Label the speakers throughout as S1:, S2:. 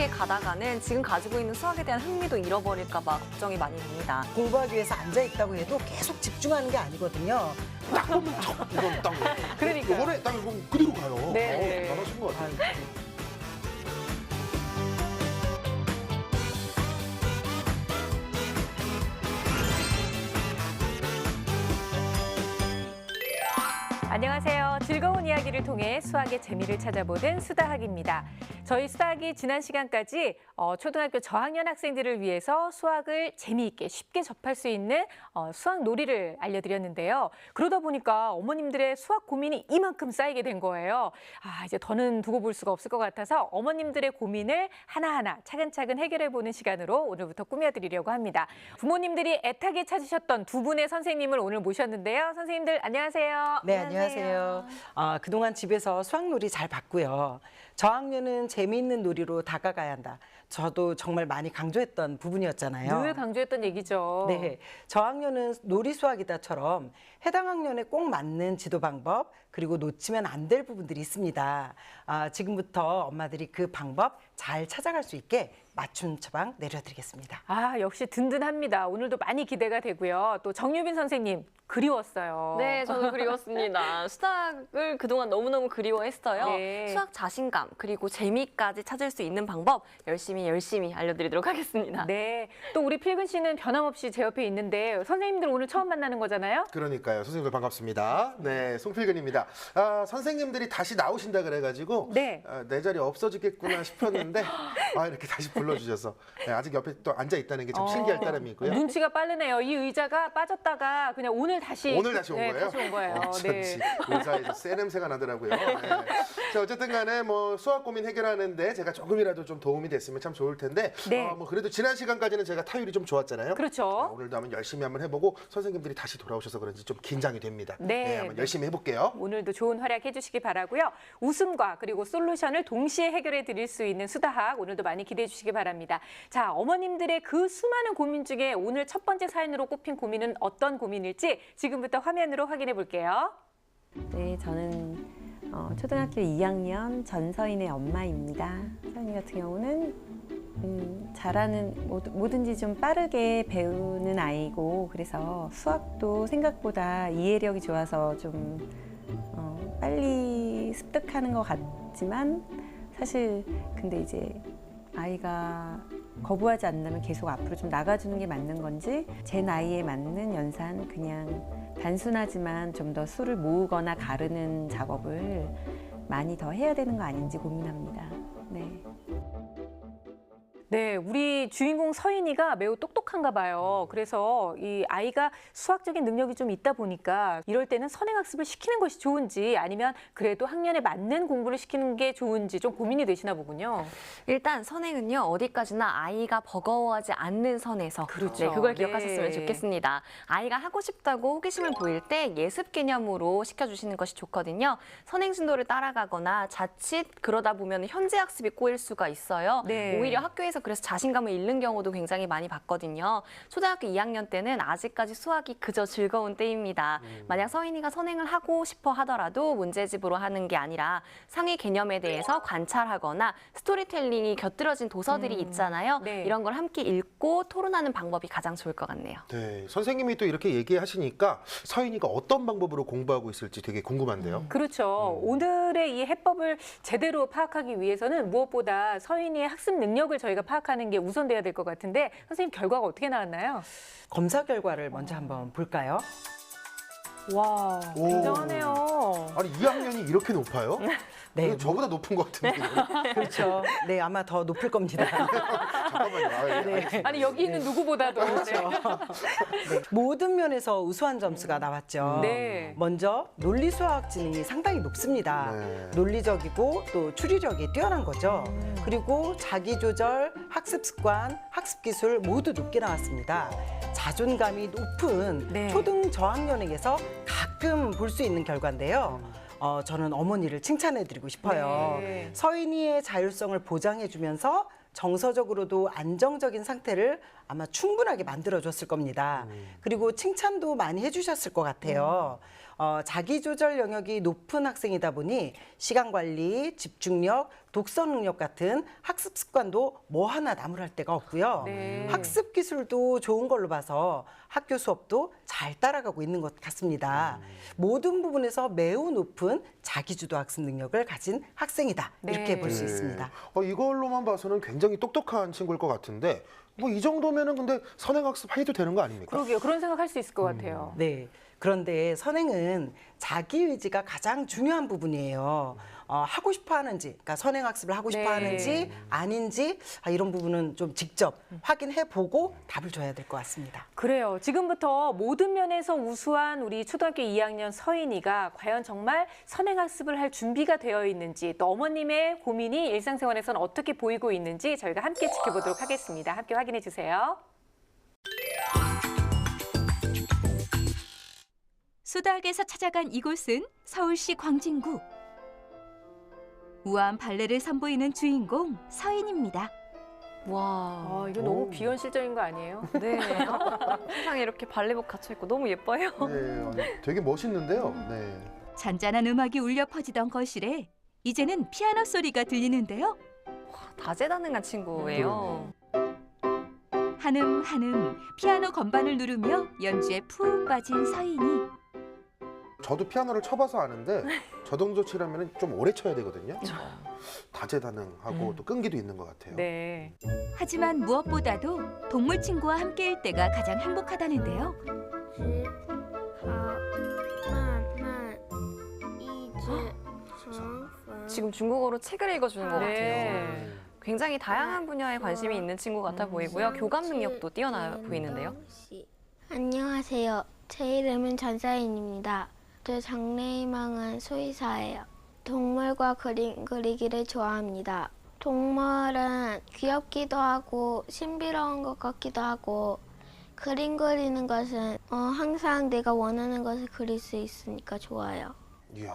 S1: 이렇게 가다가는 지금 가지고 있는 수학에 대한 흥미도 잃어버릴까 봐 걱정이 많이 됩니다.
S2: 공부하기 위해서 앉아있다고 해도 계속 집중하는 게 아니거든요.
S3: 딱 보면 이건 딱.
S4: 그러니까요.
S3: 요번에 딱 이거 그대로 가요.
S4: 네.
S3: 잘하신 것 같아요.
S4: 안녕하세요. 즐거운 이야기를 통해 수학의 재미를 찾아보는 수다학입니다. 저희 수다학이 지난 시간까지 초등학교 저학년 학생들을 위해서 수학을 재미있게 쉽게 접할 수 있는 수학 놀이를 알려드렸는데요. 그러다 보니까 어머님들의 수학 고민이 이만큼 쌓이게 된 거예요. 이제 더는 두고 볼 수가 없을 것 같아서 어머님들의 고민을 하나하나 차근차근 해결해보는 시간으로 오늘부터 꾸며드리려고 합니다. 부모님들이 애타게 찾으셨던 두 분의 선생님을 오늘 모셨는데요. 선생님들 안녕하세요.
S2: 네, 안녕하세요. 그동안 집에서 수학놀이 잘 봤고요. 저학년은 재미있는 놀이로 다가가야 한다. 저도 정말 많이 강조했던 부분이었잖아요.
S4: 늘 강조했던 얘기죠.
S2: 네, 저학년은 놀이 수학이다처럼 해당 학년에 꼭 맞는 지도 방법 그리고 놓치면 안 될 부분들이 있습니다. 지금부터 엄마들이 그 방법 잘 찾아갈 수 있게 맞춤 처방 내려드리겠습니다.
S4: 역시 든든합니다. 오늘도 많이 기대가 되고요. 또 정유빈 선생님 그리웠어요.
S1: 네, 저도 그리웠습니다. 수학을 그동안 너무너무 그리워했어요.
S4: 네.
S1: 수학 자신감 그리고 재미까지 찾을 수 있는 방법 열심히 알려드리도록 하겠습니다.
S4: 네, 또 우리 필근 씨는 변함없이 제 옆에 있는데 선생님들 오늘 처음 만나는 거잖아요.
S3: 그러니까요. 선생님들 반갑습니다. 네, 송필근입니다. 선생님들이 다시 나오신다 그래가지고
S4: 네.
S3: 내 자리 없어지겠구나 싶었는데 이렇게 다시 불러주셔서 아직 옆에 또 앉아 있다는 게 좀 신기할 따름이고요.
S4: 눈치가 빠르네요. 이 의자가 빠졌다가 그냥 오늘 다시
S3: 오늘 다시 온 거예요?
S4: 다시 온 거예요.
S3: 어쩐지 의사에서 새 냄새가 나더라고요. 네. 자, 어쨌든 간에 뭐 수학 고민 해결하는데 제가 조금이라도 좀 도움이 됐으면 참 좋을 텐데
S4: 네.
S3: 그래도 지난 시간까지는 제가 타율이 좀 좋았잖아요.
S4: 그렇죠.
S3: 오늘도 한번 열심히 한번 해보고 선생님들이 다시 돌아오셔서 그런지 좀 긴장이 됩니다.
S4: 네,
S3: 한번
S4: 네.
S3: 열심히 해볼게요.
S4: 오늘도 좋은 활약 해주시기 바라고요. 웃음과 그리고 솔루션을 동시에 해결해 드릴 수 있는 수다학 오늘도 많이 기대해 주시기 바랍니다. 자, 어머님들의 그 수많은 고민 중에 오늘 첫 번째 사연으로 꼽힌 고민은 어떤 고민일지 지금부터 화면으로 확인해 볼게요.
S5: 네, 저는 초등학교 2학년 전서인의 엄마입니다. 서인이 같은 경우는 잘하는 뭐든지 좀 빠르게 배우는 아이고 그래서 수학도 생각보다 이해력이 좋아서 좀 빨리 습득하는 것 같지만 사실 근데 이제 아이가 거부하지 않는다면 계속 앞으로 좀 나가주는 게 맞는 건지 제 나이에 맞는 연산 그냥 단순하지만 좀 더 수를 모으거나 가르는 작업을 많이 더 해야 되는 거 아닌지 고민합니다. 네.
S4: 네, 우리 주인공 서인이가 매우 똑똑한가 봐요. 그래서 이 아이가 수학적인 능력이 좀 있다 보니까 이럴 때는 선행학습을 시키는 것이 좋은지 아니면 그래도 학년에 맞는 공부를 시키는 게 좋은지 좀 고민이 되시나 보군요.
S1: 일단 선행은요 어디까지나 아이가 버거워하지 않는 선에서
S4: 그렇죠.
S1: 그걸
S4: 네.
S1: 기억하셨으면 좋겠습니다. 아이가 하고 싶다고 호기심을 보일 때 예습 개념으로 시켜주시는 것이 좋거든요. 선행 진도를 따라가거나 자칫 그러다 보면 현재 학습이 꼬일 수가 있어요.
S4: 네.
S1: 오히려 학교에서 그래서 자신감을 잃는 경우도 굉장히 많이 봤거든요. 초등학교 2학년 때는 아직까지 수학이 그저 즐거운 때입니다. 만약 서인이가 선행을 하고 싶어 하더라도 문제집으로 하는 게 아니라 상위 개념에 대해서 관찰하거나 스토리텔링이 곁들여진 도서들이 있잖아요.
S4: 네.
S1: 이런 걸 함께 읽고 토론하는 방법이 가장 좋을 것 같네요.
S3: 네, 선생님이 또 이렇게 얘기하시니까 서인이가 어떤 방법으로 공부하고 있을지 되게 궁금한데요.
S4: 그렇죠. 오늘의 이 해법을 제대로 파악하기 위해서는 무엇보다 서인이의 학습 능력을 저희가 파악하는 게 우선돼야 될 것 같은데 선생님 결과가 어떻게 나왔나요?
S2: 검사 결과를 먼저 한번 볼까요?
S4: 와,
S3: 오.
S4: 굉장하네요.
S3: 아니 2학년이 이렇게 높아요?
S2: 네,
S3: 저보다 높은 것 같은데.
S2: 그렇죠. 네, 아마 더 높을 겁니다.
S3: 잠깐만요. 알겠습니다.
S4: 아니 여기 있는 누구보다도
S2: 그렇죠. 네, 모든 면에서 우수한 점수가 나왔죠.
S4: 네.
S2: 먼저 논리수학 지능이 상당히 높습니다.
S3: 네.
S2: 논리적이고 또 추리력이 뛰어난 거죠. 그리고 자기조절, 학습 습관, 학습 기술 모두 높게 나왔습니다. 자존감이 높은
S4: 네.
S2: 초등 저학년에게서 가끔 볼 수 있는 결과인데요. 저는 어머니를 칭찬해드리고 싶어요.
S4: 네.
S2: 서인이의 자율성을 보장해주면서 정서적으로도 안정적인 상태를 아마 충분하게 만들어줬을 겁니다. 그리고 칭찬도 많이 해주셨을 것 같아요. 자기 조절 영역이 높은 학생이다 보니 시간 관리, 집중력, 독서 능력 같은 학습 습관도 뭐 하나 나무랄 데가 없고요.
S4: 네.
S2: 학습 기술도 좋은 걸로 봐서 학교 수업도 잘 따라가고 있는 것 같습니다. 모든 부분에서 매우 높은 자기주도 학습 능력을 가진 학생이다. 이렇게
S4: 네.
S2: 볼 수 있습니다.
S3: 이걸로만 봐서는 굉장히 똑똑한 친구일 것 같은데 뭐 이 정도면은 근데 선행학습 해도 되는 거 아닙니까?
S4: 그러게요. 그런 생각할 수 있을 것 같아요.
S2: 네. 그런데 선행은 자기 의지가 가장 중요한 부분이에요. 하고 싶어 하는지, 그러니까 선행학습을 하고 싶어
S4: 네.
S2: 하는지 아닌지 이런 부분은 좀 직접 확인해 보고 답을 줘야 될 것 같습니다.
S4: 그래요. 지금부터 모든 면에서 우수한 우리 초등학교 2학년 서인이가 과연 정말 선행학습을 할 준비가 되어 있는지, 또 어머님의 고민이 일상생활에서는 어떻게 보이고 있는지 저희가 함께 지켜보도록 하겠습니다. 함께 확인해 주세요.
S6: 수다학에서 찾아간 이곳은 서울시 광진구. 우아한 발레를 선보이는 주인공 서인입니다.
S1: 와.
S4: 이거 너무 비현실적인 거 아니에요?
S1: 네. 세상에 이렇게 발레복 갇혀 있고 너무 예뻐요.
S3: 네, 아니, 되게 멋있는데요. 네.
S6: 잔잔한 음악이 울려 퍼지던 거실에 이제는 피아노 소리가 들리는데요.
S1: 다재다능한 친구예요.
S6: 한음 한음 피아노 건반을 누르며 연주에 푹 빠진 서인이.
S3: 저도 피아노를 쳐봐서 아는데 저 정도 치려면 좀 오래 쳐야 되거든요. 다재다능하고 또 끈기도 있는 것 같아요.
S4: 네.
S6: 하지만 무엇보다도 동물 친구와 함께일 때가 가장 행복하다는데요.
S1: 지금 중국어로 책을 읽어주는 것 같아요.
S4: 네.
S1: 굉장히 다양한 분야에 관심이 있는 친구 같아 보이고요. 교감 능력도 뛰어나 보이는데요.
S7: 안녕하세요. 제 이름은 전서인입니다. 제 장래희망은 수의사예요. 동물과 그림 그리기를 좋아합니다. 동물은 귀엽기도 하고 신비로운 것 같기도 하고 그림 그리는 것은 항상 내가 원하는 것을 그릴 수 있으니까 좋아요.
S3: 이야,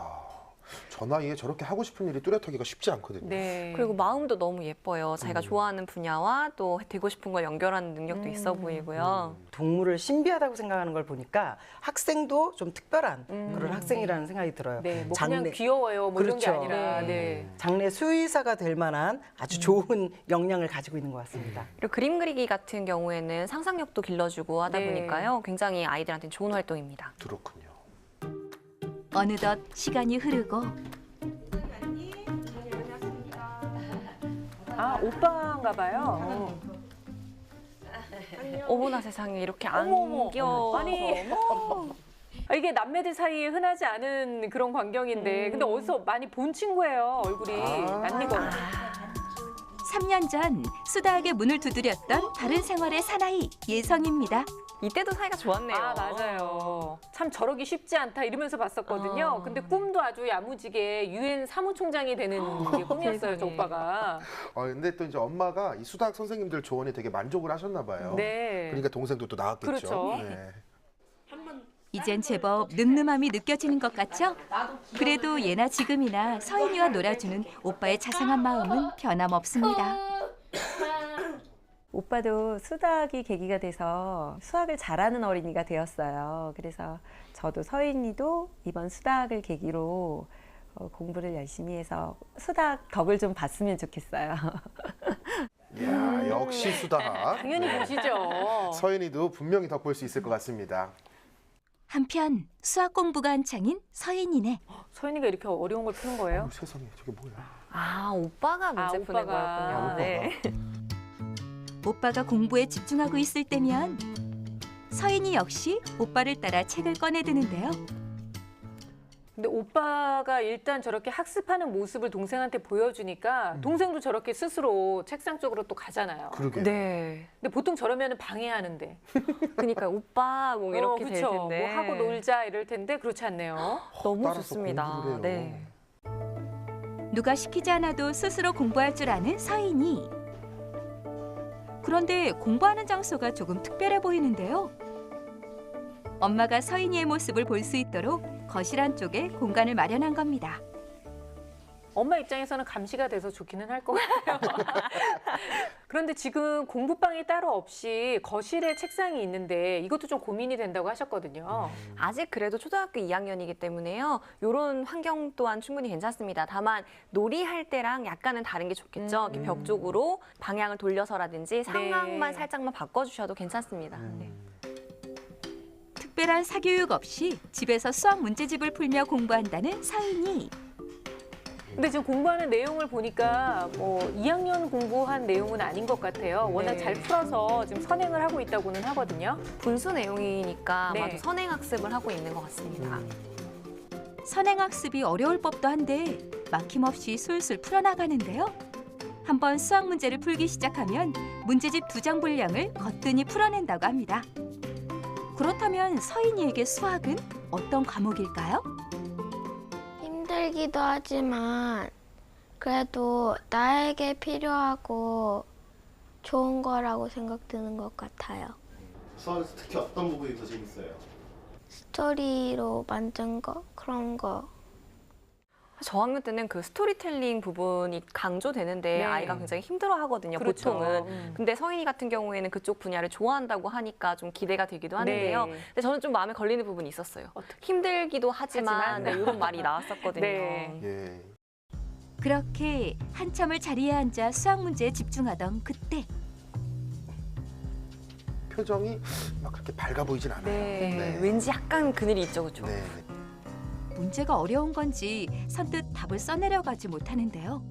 S3: 저 나이에 저렇게 하고 싶은 일이 뚜렷하기가 쉽지 않거든요.
S4: 네.
S1: 그리고 마음도 너무 예뻐요. 자기가 좋아하는 분야와 또 되고 싶은 걸 연결하는 능력도 있어 보이고요.
S2: 동물을 신비하다고 생각하는 걸 보니까 학생도 좀 특별한 그런 학생이라는 생각이 들어요.
S4: 네. 뭐 그냥 귀여워요. 뭐 이런 게
S2: 그렇죠.
S4: 아니라. 네.
S2: 장래 수의사가 될 만한 아주 좋은 역량을 가지고 있는 것 같습니다.
S1: 그리고 그림 그리기 같은 경우에는 상상력도 길러주고 하다
S4: 네.
S1: 보니까요. 굉장히 아이들한테 좋은 활동입니다.
S3: 그렇군요.
S6: 어느덧 시간이 흐르고
S4: 오빠인가 봐요.
S1: 어머나 세상에 이렇게
S4: 어머.
S1: 안겨.
S4: 아니. 이게 남매들 사이에 흔하지 않은 그런 광경인데 근데 어디서 많이 본 친구예요. 얼굴이 낯익어.
S6: 3년 전 수다학의 문을 두드렸던 다른 생활의 사나이 예성입니다.
S1: 이때도 사이가 좋았네요.
S4: 맞아요. 참 저러기 쉽지 않다 이러면서 봤었거든요. 근데 꿈도 아주 야무지게 유엔 사무총장이 되는 게 꿈이었어요, 저
S1: 세상에.
S4: 오빠가.
S3: 근데 또 이제 엄마가 이 수다학 선생님들 조언에 되게 만족을 하셨나 봐요.
S4: 네.
S3: 그러니까 동생도 또 나왔겠죠.
S4: 그렇죠.
S3: 네.
S6: 이젠 제법 늠름함이 느껴지는 것 같죠? 그래도 예나 지금이나 서인이와 놀아주는 오빠의 자상한 마음은 변함없습니다.
S5: 오빠도 수학이 계기가 돼서 수학을 잘하는 어린이가 되었어요. 그래서 저도 서인이도 이번 수학을 계기로 공부를 열심히 해서 수학 덕을 좀 봤으면 좋겠어요.
S3: 이야, 역시 수다학.
S4: 당연히
S3: 네.
S4: 보시죠.
S3: 서인이도 분명히 덕볼 수 있을 것 같습니다.
S6: 한편 수학 공부가 한창인 서인이네.
S4: 서인이가 이렇게 어려운 걸 푸는 거예요?
S3: 세상에 저게 뭐야?
S1: 오빠가 문제 푸는
S4: 오빠가.
S1: 거였군요. 네.
S6: 오빠가 공부에 집중하고 있을 때면 서인이 역시 오빠를 따라 책을 꺼내드는데요.
S4: 근데 오빠가 일단 저렇게 학습하는 모습을 동생한테 보여주니까 동생도 저렇게 스스로 책상 쪽으로 또 가잖아요.
S3: 그러게.
S1: 네.
S4: 근데 보통 저러면 방해하는데.
S1: 그러니까 오빠 뭐 이렇게 될
S4: 그쵸.
S1: 텐데.
S4: 뭐 하고 놀자 이럴 텐데 그렇지 않네요.
S1: 너무
S3: 따라서
S1: 좋습니다.
S3: 공부를 해요.
S1: 네.
S6: 누가 시키지 않아도 스스로 공부할 줄 아는 서인이. 그런데 공부하는 장소가 조금 특별해 보이는데요. 엄마가 서인이의 모습을 볼 수 있도록 거실 안쪽에 공간을 마련한 겁니다.
S4: 엄마 입장에서는 감시가 돼서 좋기는 할 것 같아요. 그런데 지금 공부방이 따로 없이 거실에 책상이 있는데 이것도 좀 고민이 된다고 하셨거든요.
S1: 아직 그래도 초등학교 2학년이기 때문에요. 이런 환경 또한 충분히 괜찮습니다. 다만 놀이할 때랑 약간은 다른 게 좋겠죠. 이렇게 벽 쪽으로 방향을 돌려서라든지 상황만 살짝만 바꿔주셔도 괜찮습니다. 네.
S6: 특별한 사교육 없이 집에서 수학 문제집을 풀며 공부한다는 서인이.
S4: 근데 지금 공부하는 내용을 보니까 뭐 2학년 공부한 내용은 아닌 것 같아요. 워낙 잘 풀어서 지금 선행을 하고 있다고는 하거든요.
S1: 분수 내용이니까
S4: 네.
S1: 아마도 선행학습을 하고 있는 것 같습니다.
S6: 선행학습이 어려울 법도 한데 막힘없이 술술 풀어나가는데요. 한번 수학 문제를 풀기 시작하면 문제집 2장 분량을 거뜬히 풀어낸다고 합니다. 그렇다면 서인이에게 수학은 어떤 과목일까요?
S7: 힘들기도 하지만 그래도 나에게 필요하고 좋은 거라고 생각드는 것 같아요.
S8: 수학에서 특히 어떤 부분이 더 재밌어요?
S7: 스토리로 만든 거 그런 거.
S1: 저학년 때는 그 스토리텔링 부분이 강조되는데
S4: 네.
S1: 아이가 굉장히 힘들어하거든요.
S4: 그렇죠.
S1: 보통은. 근데 서인이 같은 경우에는 그쪽 분야를 좋아한다고 하니까 좀 기대가 되기도 하는데요.
S4: 네.
S1: 근데 저는 좀 마음에 걸리는 부분이 있었어요.
S4: 어떻게?
S1: 힘들기도 하지만 네, 이런 말이 나왔었거든요.
S4: 네.
S3: 예.
S6: 그렇게 한참을 자리에 앉아 수학 문제에 집중하던 그때
S3: 표정이 막 그렇게 밝아 보이진 않아요.
S1: 네. 왠지 약간 그늘이 있죠, 그렇죠?
S3: 네.
S6: 문제가 어려운 건지 선뜻 답을 써내려가지 못하는데요.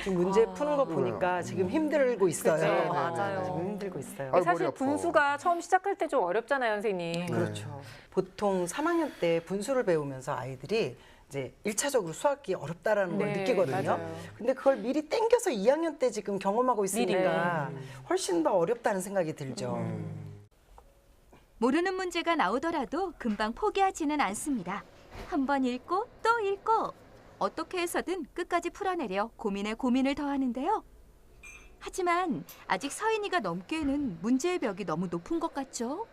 S2: 지금 문제 푸는 거 보니까 지금 힘들고 있어요.
S4: 그렇죠.
S1: 맞아요.
S2: 지금 힘들고 있어요.
S3: 아유, 머리
S4: 사실
S3: 아파.
S4: 분수가 처음 시작할 때 좀 어렵잖아요, 선생님.
S2: 그렇죠. 보통 3학년 때 분수를 배우면서 아이들이 이제 1차적으로 수학이 어렵다라는 걸
S4: 네,
S2: 느끼거든요.
S4: 맞아요.
S2: 근데 그걸 미리 땡겨서 2학년 때 지금 경험하고 있으니까 훨씬 더 어렵다는 생각이 들죠.
S6: 모르는 문제가 나오더라도 금방 포기하지는 않습니다. 한 번 읽고 또 읽고 어떻게 해서든 끝까지 풀어내려 고민에 고민을 더하는데요. 하지만 아직 서인이가 넘기에는 문제의 벽이 너무 높은 것 같죠?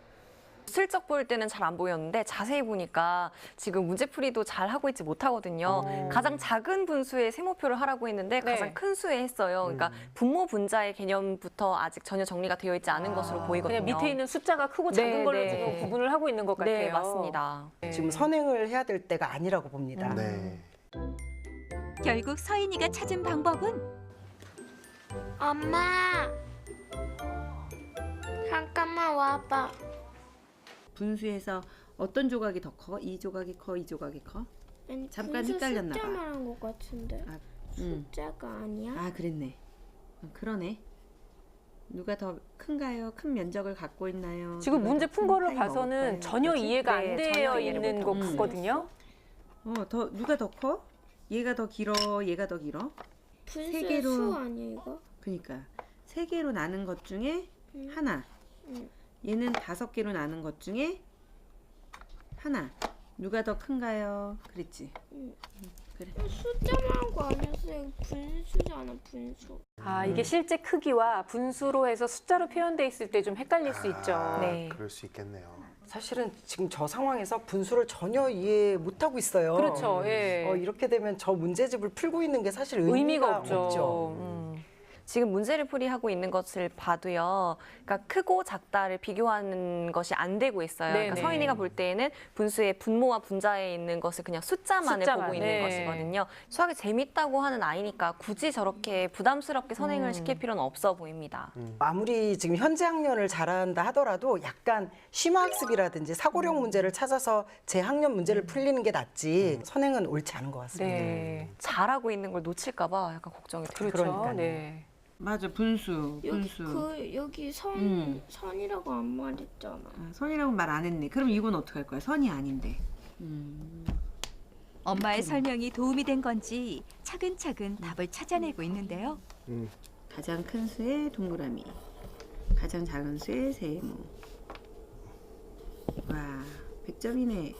S1: 슬쩍 볼 때는 잘 안 보였는데 자세히 보니까 지금 문제풀이도 잘 하고 있지 못하거든요. 가장 작은 분수의 세모표를 하라고 했는데
S4: 네.
S1: 가장 큰 수에 했어요. 그러니까 분모 분자의 개념부터 아직 전혀 정리가 되어 있지 않은 것으로 보이거든요.
S4: 그냥 밑에 있는 숫자가 크고 작은
S1: 네,
S4: 걸로
S1: 네.
S4: 지금 구분을 하고 있는 것 같아요.
S1: 네, 맞습니다.
S2: 지금 선행을 해야 될 때가 아니라고 봅니다.
S3: 네.
S6: 결국 서인이가 찾은 방법은
S7: 엄마, 잠깐만 와봐.
S5: 분수에서 어떤 조각이 더 커? 이 조각이 커? 이 조각이 커?
S7: 아니,
S5: 잠깐
S7: 분수
S5: 헷갈렸나 봐.
S7: 숫자 말한 것 같은데.
S5: 아, 응.
S7: 숫자가 아니야?
S5: 아, 그랬네. 그러네. 누가 더 큰가요? 큰 면적을 갖고 있나요?
S4: 지금
S5: 누가
S4: 문제
S5: 더
S4: 푼
S5: 큰
S4: 거를
S5: 타입
S4: 봐서는
S5: 먹을까요?
S4: 전혀
S5: 그치?
S4: 이해가
S1: 네,
S4: 안
S1: 전혀
S4: 되어
S1: 이해를
S4: 있는 것
S1: 못하고
S4: 같거든요.
S5: 누가 더 커? 얘가 더 길어? 얘가 더 길어?
S7: 분수
S5: 세 개로-
S7: 수 아니야 이거?
S5: 그러니까 세 개로 나눈 것 중에 하나.
S7: 응.
S5: 얘는 5개로 나눈 것 중에 하나. 누가 더 큰가요? 그랬지. 그래.
S7: 숫자 말한 거 아니었어요. 분수잖아 분수.
S4: 아, 이게 실제 크기와 분수로 해서 숫자로 표현돼 있을 때 좀 헷갈릴 수 있죠.
S1: 네.
S3: 그럴 수 있겠네요.
S2: 사실은 지금 저 상황에서 분수를 전혀 이해 못하고 있어요.
S4: 그렇죠. 예.
S2: 이렇게 되면 저 문제집을 풀고 있는 게 사실
S4: 의미가
S2: 없죠.
S4: 없죠.
S1: 지금 문제를 풀이하고 있는 것을 봐도요. 그러니까 크고 작다를 비교하는 것이 안 되고 있어요.
S4: 네네.
S1: 그러니까 서인이가 볼 때에는 분수의 분모와 분자에 있는 것을 그냥 숫자만을
S4: 숫자만,
S1: 보고 있는
S4: 네.
S1: 것이거든요. 수학이 재밌다고 하는 아이니까 굳이 저렇게 부담스럽게 선행을 시킬 필요는 없어 보입니다.
S2: 아무리 지금 현재 학년을 잘한다 하더라도 약간 심화학습이라든지 사고력 문제를 찾아서 제 학년 문제를 풀리는 게 낫지 선행은 옳지 않은 것 같습니다.
S4: 네.
S1: 잘하고 있는 걸 놓칠까 봐 약간 걱정이 돼요.
S4: 그렇죠.
S2: 그러니까요.
S4: 네.
S5: 맞아, 분수.
S7: 여기 선이라고 안 말했잖아.
S5: 아, 선이라고 말 안 했네. 그럼 이건 어떡할 거야? 선이 아닌데.
S6: 엄마의 설명이 도움이 된 건지 차근차근 답을 찾아내고 있는데요.
S5: 가장 큰 수의 동그라미, 가장 작은 수의 세모. 와, 100점이네.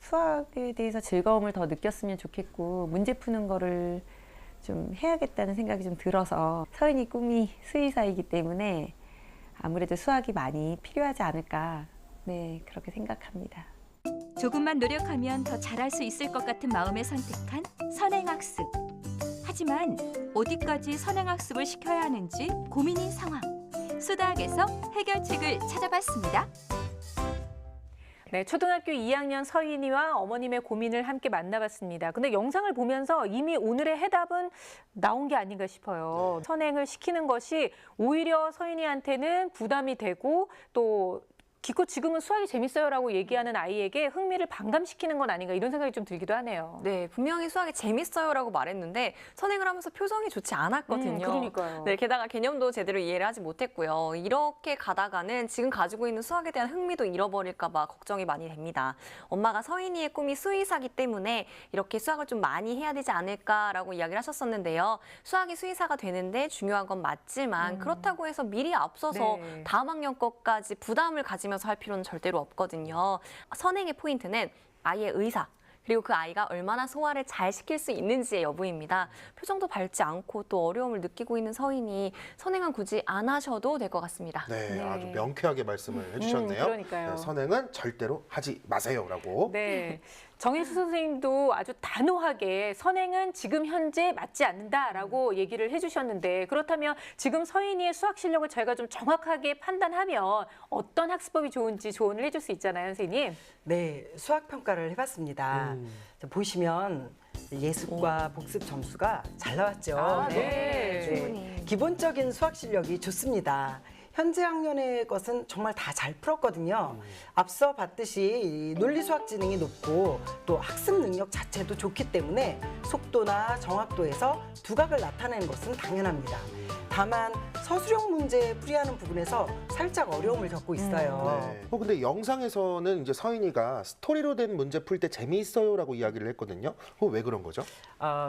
S5: 수학에 대해서 즐거움을 더 느꼈으면 좋겠고 문제 푸는 거를 좀 해야겠다는 생각이 좀 들어서 서인이 꿈이 수의사이기 때문에 아무래도 수학이 많이 필요하지 않을까, 네, 그렇게 생각합니다.
S6: 조금만 노력하면 더 잘할 수 있을 것 같은 마음에 선택한 선행학습. 하지만 어디까지 선행학습을 시켜야 하는지 고민인 상황. 수다학에서 해결책을 찾아봤습니다.
S4: 네, 초등학교 2학년 서인이와 어머님의 고민을 함께 만나봤습니다. 근데 영상을 보면서 이미 오늘의 해답은 나온 게 아닌가 싶어요. 선행을 시키는 것이 오히려 서인이한테는 부담이 되고 또 기껏 지금은 수학이 재밌어요라고 얘기하는 아이에게 흥미를 반감시키는 건 아닌가 이런 생각이 좀 들기도 하네요.
S1: 네, 분명히 수학이 재밌어요라고 말했는데 선행을 하면서 표정이 좋지 않았거든요.
S4: 그러니까요.
S1: 네, 게다가 개념도 제대로 이해를 하지 못했고요. 이렇게 가다가는 지금 가지고 있는 수학에 대한 흥미도 잃어버릴까 봐 걱정이 많이 됩니다. 엄마가 서인이의 꿈이 수의사기 때문에 이렇게 수학을 좀 많이 해야 되지 않을까라고 이야기를 하셨었는데요. 수학이 수의사가 되는데 중요한 건 맞지만 그렇다고 해서 미리 앞서서
S4: 네.
S1: 다음 학년 것까지 부담을 가지면서 할 필요는 절대로 없거든요. 선행의 포인트는 아이의 의사, 그리고 그 아이가 얼마나 소화를 잘 시킬 수 있는지의 여부입니다. 표정도 밝지 않고 또 어려움을 느끼고 있는 서인이 선행은 굳이 안 하셔도 될 것 같습니다.
S3: 네, 아주 명쾌하게 말씀을 해주셨네요.
S4: 그러니까요.
S3: 네, 선행은 절대로 하지 마세요라고.
S4: 네. 정혜수 선생님도 아주 단호하게 선행은 지금 현재 맞지 않는다라고 얘기를 해주셨는데 그렇다면 지금 서인이의 수학 실력을 저희가 좀 정확하게 판단하면 어떤 학습법이 좋은지 조언을 해줄 수 있잖아요, 선생님.
S2: 네, 수학 평가를 해봤습니다. 자, 보시면 예습과 복습 점수가 잘 나왔죠.
S4: 아, 네.
S1: 충분히.
S2: 기본적인 수학 실력이 좋습니다. 현재 학년의 것은 정말 다 잘 풀었거든요. 앞서 봤듯이 논리 수학 지능이 높고 또 학습 능력 자체도 좋기 때문에 속도나 정확도에서 두각을 나타내는 것은 당연합니다. 다만 서술형 문제 풀이하는 부분에서 살짝 어려움을 겪고 있어요.
S3: 네. 근데 영상에서는 이제 서인이가 스토리로 된 문제 풀 때 재미있어요라고 이야기를 했거든요. 왜 그런 거죠?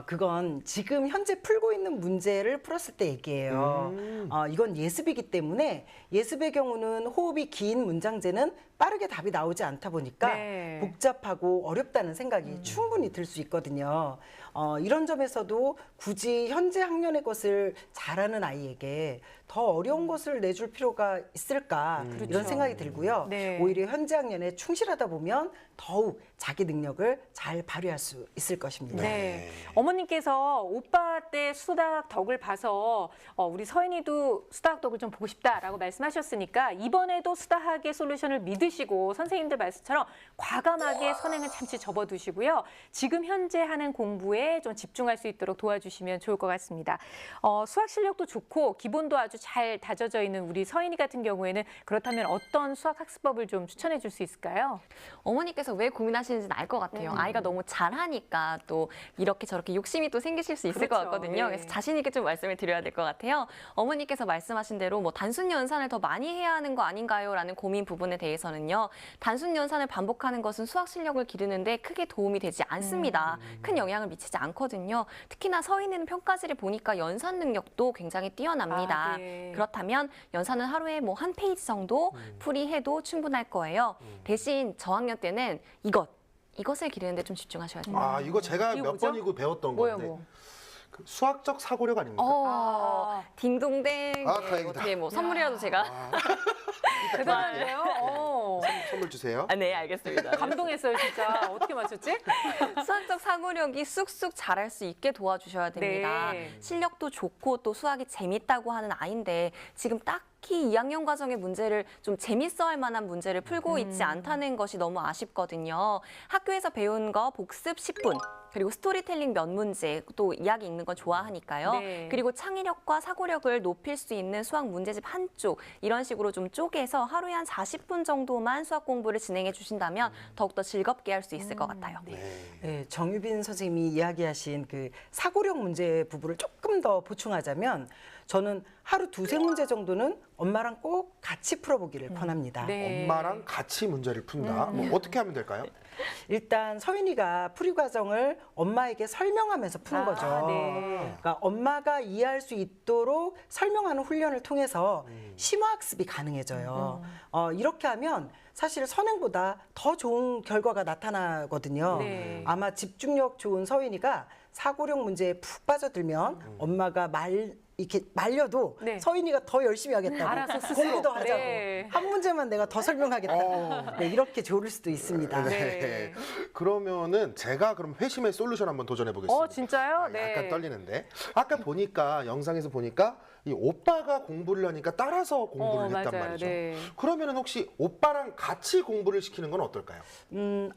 S2: 그건 지금 현재 풀고 있는 문제를 풀었을 때 얘기예요. 이건 예습이기 때문에 예습의 경우는 호흡이 긴 문장제는 빠르게 답이 나오지 않다 보니까
S4: 네.
S2: 복잡하고 어렵다는 생각이 충분히 들 수 있거든요. 이런 점에서도 굳이 현재 학년의 것을 잘하는 아이에게 더 어려운 것을 내줄 필요가 있을까 이런 생각이 들고요.
S4: 네.
S2: 오히려 현재 학년에 충실하다 보면 더욱 자기 능력을 잘 발휘할 수 있을 것입니다.
S4: 네. 어머님께서 오빠 때 수학 덕을 봐서 우리 서인이도 수학 덕을 좀 보고 싶다라고 말씀하셨으니까 이번에도 수학의 솔루션을 믿으시고 선생님들 말씀처럼 과감하게 선행을 잠시 접어두시고요. 지금 현재 하는 공부에 좀 집중할 수 있도록 도와주시면 좋을 것 같습니다. 수학 실력도 좋고 기본도 아주 잘 다져져 있는 우리 서인이 같은 경우에는 그렇다면 어떤 수학 학습법을 좀 추천해 줄 수 있을까요?
S1: 어머니께서 왜 고민하시는지는 알 것 같아요. 아이가 너무 잘하니까 또 이렇게 저렇게 욕심이 또 생기실 수 있을 것
S4: 그렇죠.
S1: 같거든요.
S4: 네.
S1: 그래서 자신 있게 좀 말씀을 드려야 될 것 같아요. 어머니께서 말씀하신 대로 뭐 단순 연산을 더 많이 해야 하는 거 아닌가요? 라는 고민 부분에 대해서는요. 단순 연산을 반복하는 것은 수학 실력을 기르는데 크게 도움이 되지 않습니다. 큰 영향을 미치지 않거든요. 특히나 서인은 평가지를 보니까 연산 능력도 굉장히 뛰어납니다.
S4: 아, 네.
S1: 그렇다면 연산은 하루에 뭐 한 페이지 정도 풀이해도 충분할 거예요. 대신 저학년 때는 이것을 기르는데 좀 집중하셔야 돼요.
S3: 아, 이거 제가
S4: 이게
S3: 몇
S4: 뭐죠?
S3: 번이고 배웠던
S4: 뭐예요,
S3: 건데.
S4: 뭐?
S3: 그 수학적 사고력 아닙니까?
S1: 딩동댕.
S3: 아,
S1: 네,
S3: 다행이다.
S1: 어떻게 뭐 선물이라도 제가.
S4: 대단한데요?
S3: 선물 주세요.
S1: 아, 네, 알겠습니다.
S4: 감동했어요, 진짜. 어떻게 맞췄지?
S1: 수학적 사고력이 쑥쑥 자랄 수 있게 도와주셔야 됩니다.
S4: 네.
S1: 실력도 좋고 또 수학이 재밌다고 하는 아이인데 지금 딱히 2학년 과정의 문제를 좀 재밌어 할 만한 문제를 풀고 있지 않다는 것이 너무 아쉽거든요. 학교에서 배운 거 복습 10분. 그리고 스토리텔링 몇 문제, 또 이야기 읽는 건 좋아하니까요.
S4: 네.
S1: 그리고 창의력과 사고력을 높일 수 있는 수학 문제집 한쪽, 이런 식으로 좀 쪼개서 하루에 한 40분 정도만 수학 공부를 진행해 주신다면 더욱더 즐겁게 할 수 있을 것 같아요.
S2: 네, 정유빈 선생님이 이야기하신 그 사고력 문제 부분을 조금 더 보충하자면 저는 하루 두세 문제 정도는 엄마랑 꼭 같이 풀어보기를 권합니다.
S4: 네.
S3: 엄마랑 같이 문제를 푼다. 뭐 어떻게 하면 될까요?
S2: 일단 서윤이가 풀이 과정을 엄마에게 설명하면서 푸는 거죠.
S4: 네.
S2: 그러니까 엄마가 이해할 수 있도록 설명하는 훈련을 통해서 심화학습이 가능해져요. 이렇게 하면 사실 선행보다 더 좋은 결과가 나타나거든요.
S4: 네.
S2: 아마 집중력 좋은 서윤이가 사고력 문제에 푹 빠져들면 엄마가 이렇게 말려도
S4: 네.
S2: 서인이가 더 열심히 하겠다고.
S4: 알아서 스스로.
S2: 공부도 하자고.
S4: 네.
S2: 한 문제만 내가 더 설명하겠다고. 네, 이렇게 조를 수도 있습니다.
S4: 네.
S3: 그러면은 제가 그럼 회심의 솔루션 한번 도전해 보겠습니다.
S4: 진짜요?
S3: 아,
S4: 네.
S3: 약간 떨리는데. 아까 보니까 영상에서 보니까 이 오빠가 공부를 하니까 따라서 공부를 했단
S4: 맞아요.
S3: 말이죠.
S4: 네.
S3: 그러면은 혹시 오빠랑 같이 공부를 시키는 건 어떨까요?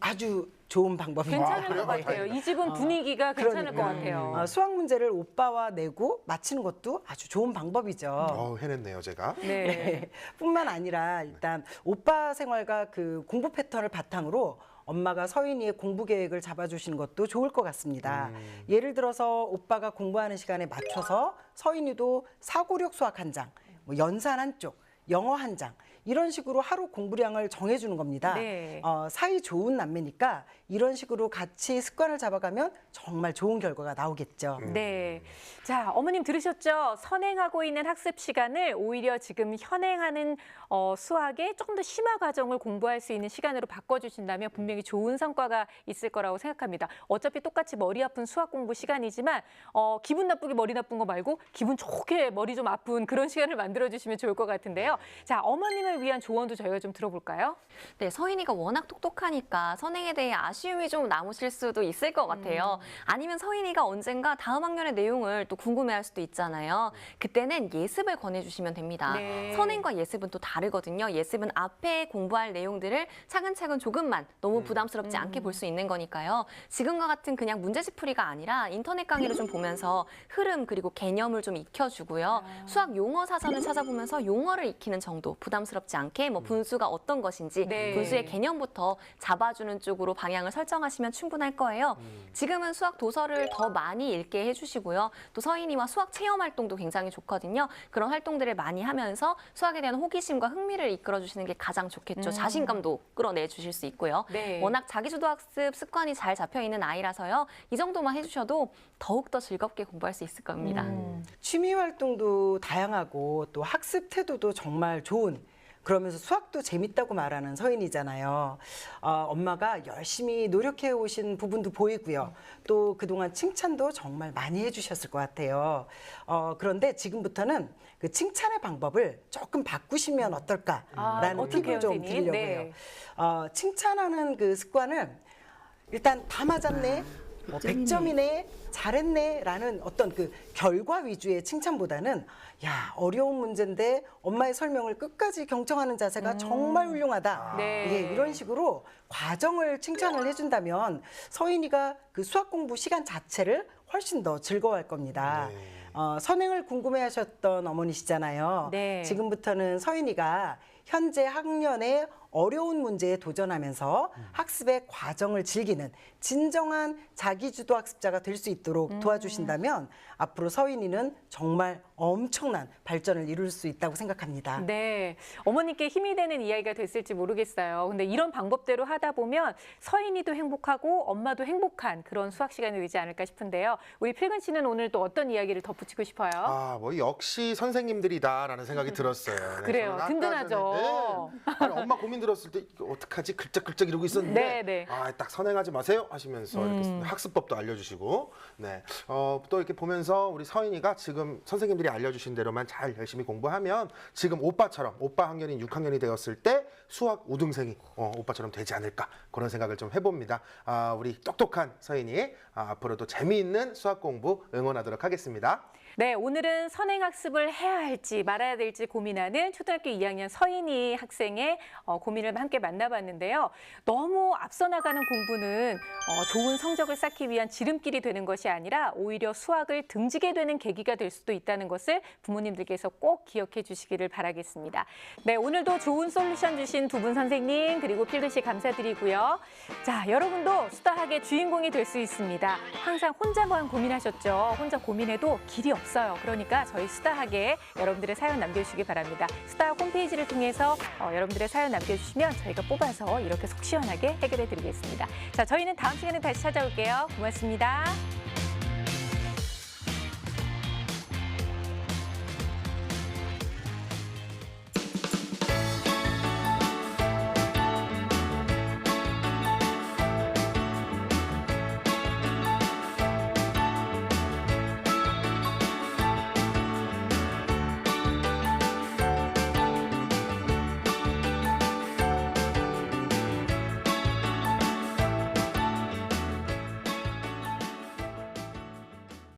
S2: 아주 좋은 방법입니다.
S4: 괜찮을
S3: 그래요?
S4: 것 같아요. 이 집은 분위기가 괜찮을 것 같아요.
S2: 수학 문제를 오빠와 내고 맞히는 것도 아주 좋은 방법이죠.
S3: 해냈네요, 제가.
S4: 네.
S2: 뿐만 아니라 일단 오빠 생활과 그 공부 패턴을 바탕으로 엄마가 서인이의 공부 계획을 잡아주시는 것도 좋을 것 같습니다. 예를 들어서 오빠가 공부하는 시간에 맞춰서 서인이도 사고력 수학 한 장, 뭐 연산 한쪽, 영어 한 장, 이런 식으로 하루 공부량을 정해주는 겁니다.
S4: 네.
S2: 사이 좋은 남매니까 이런 식으로 같이 습관을 잡아가면 정말 좋은 결과가 나오겠죠.
S4: 네. 자, 어머님 들으셨죠? 선행하고 있는 학습 시간을 오히려 지금 현행하는 수학의 조금 더 심화 과정을 공부할 수 있는 시간으로 바꿔주신다면 분명히 좋은 성과가 있을 거라고 생각합니다. 어차피 똑같이 머리 아픈 수학 공부 시간이지만 기분 나쁘게 머리 나쁜 거 말고 기분 좋게 머리 좀 아픈 그런 시간을 만들어주시면 좋을 것 같은데요. 자, 어머님을 위한 조언도 저희가 좀 들어볼까요?
S1: 네, 서인이가 워낙 똑똑하니까 선행에 대해 아쉬움이 좀 남으실 수도 있을 것 같아요. 아니면 서인이가 언젠가 다음 학년의 내용을 또 궁금해할 수도 있잖아요. 그때는 예습을 권해주시면 됩니다.
S4: 네.
S1: 선행과 예습은 또 다르거든요. 예습은 앞에 공부할 내용들을 차근차근 조금만 너무 부담스럽지 않게 볼 수 있는 거니까요. 지금과 같은 그냥 문제집 풀이가 아니라 인터넷 강의를 좀 보면서 흐름 그리고 개념을 좀 익혀주고요. 수학 용어 사전을 찾아보면서 용어를 익히는 정도 부담스럽지 않게 뭐 분수가 어떤 것인지
S4: 네.
S1: 분수의 개념부터 잡아주는 쪽으로 방향을 설정하시면 충분할 거예요. 지금은 수학 도서를 더 많이 읽게 해주시고요. 또 서인이와 수학 체험 활동도 굉장히 좋거든요. 그런 활동들을 많이 하면서 수학에 대한 호기심과 흥미를 이끌어주시는 게 가장 좋겠죠. 자신감도 끌어내주실 수 있고요.
S4: 네.
S1: 워낙 자기주도 학습 습관이 잘 잡혀있는 아이라서요. 이 정도만 해주셔도 더욱더 즐겁게 공부할 수 있을 겁니다.
S2: 취미 활동도 다양하고 또 학습 태도도 정말 좋은, 그러면서 수학도 재밌다고 말하는 서인이잖아요. 엄마가 열심히 노력해 오신 부분도 보이고요. 또 그동안 칭찬도 정말 많이 해주셨을 것 같아요. 그런데 지금부터는 그 칭찬의 방법을 조금 바꾸시면 어떨까라는
S4: 어떻게요,
S2: 팁을 좀
S4: 선생님?
S2: 드리려고
S4: 네.
S2: 해요. 칭찬하는 그 습관을 일단 다 맞았네, 100점이네, 잘했네 라는 어떤 그 결과 위주의 칭찬보다는 야, 어려운 문제인데 엄마의 설명을 끝까지 경청하는 자세가 정말 훌륭하다.
S4: 네.
S2: 예, 이런 식으로 과정을 칭찬을 해준다면 서인이가 그 수학 공부 시간 자체를 훨씬 더 즐거워할 겁니다. 선행을 궁금해하셨던 어머니시잖아요.
S4: 네.
S2: 지금부터는 서인이가 현재 학년의 어려운 문제에 도전하면서 학습의 과정을 즐기는 진정한 자기주도 학습자가 될 수 있도록 도와주신다면 앞으로 서인이는 정말 엄청난 발전을 이룰 수 있다고 생각합니다.
S4: 네, 어머님께 힘이 되는 이야기가 됐을지 모르겠어요. 근데 이런 방법대로 하다 보면 서인이도 행복하고 엄마도 행복한 그런 수학 시간이 되지 않을까 싶은데요. 우리 필근 씨는 오늘 또 어떤 이야기를 덧붙이고 싶어요?
S3: 뭐 역시 선생님들이다라는 생각이 들었어요. 네,
S4: 그래요.
S3: 저는 아까
S4: 든든하죠.
S3: 전에, 네. 아니, 엄마 고민 들었을 때 이거 어떡하지? 글쩍글쩍 이러고 있었는데
S4: 네, 네.
S3: 딱 선행하지 마세요 하시면서 이렇게 학습법도 알려주시고 네. 또 이렇게 보면서 우리 서인이가 지금 선생님들이 알려주신 대로만 잘 열심히 공부하면 지금 오빠처럼 오빠 학년인 6학년이 되었을 때 수학 우등생이 오빠처럼 되지 않을까 그런 생각을 좀 해봅니다. 우리 똑똑한 서인이 앞으로도 재미있는 수학 공부 응원하도록 하겠습니다.
S4: 네, 오늘은 선행학습을 해야 할지 말아야 될지 고민하는 초등학교 2학년 서인이 학생의 고민을 함께 만나봤는데요. 너무 앞서 나가는 공부는 좋은 성적을 쌓기 위한 지름길이 되는 것이 아니라 오히려 수학을 등지게 되는 계기가 될 수도 있다는 것을 부모님들께서 꼭 기억해 주시기를 바라겠습니다. 네, 오늘도 좋은 솔루션 주신 두 분 선생님 그리고 필근 씨 감사드리고요. 자, 여러분도 수다학의 주인공이 될 수 있습니다. 항상 혼자만 고민하셨죠? 혼자 고민해도 길이 없어요. 그러니까 저희 수다학에 여러분들의 사연 남겨주시기 바랍니다. 수다학 홈페이지를 통해서 여러분들의 사연 남겨주시면 저희가 뽑아서 이렇게 속 시원하게 해결해 드리겠습니다. 자, 저희는 다음 시간에 다시 찾아올게요. 고맙습니다.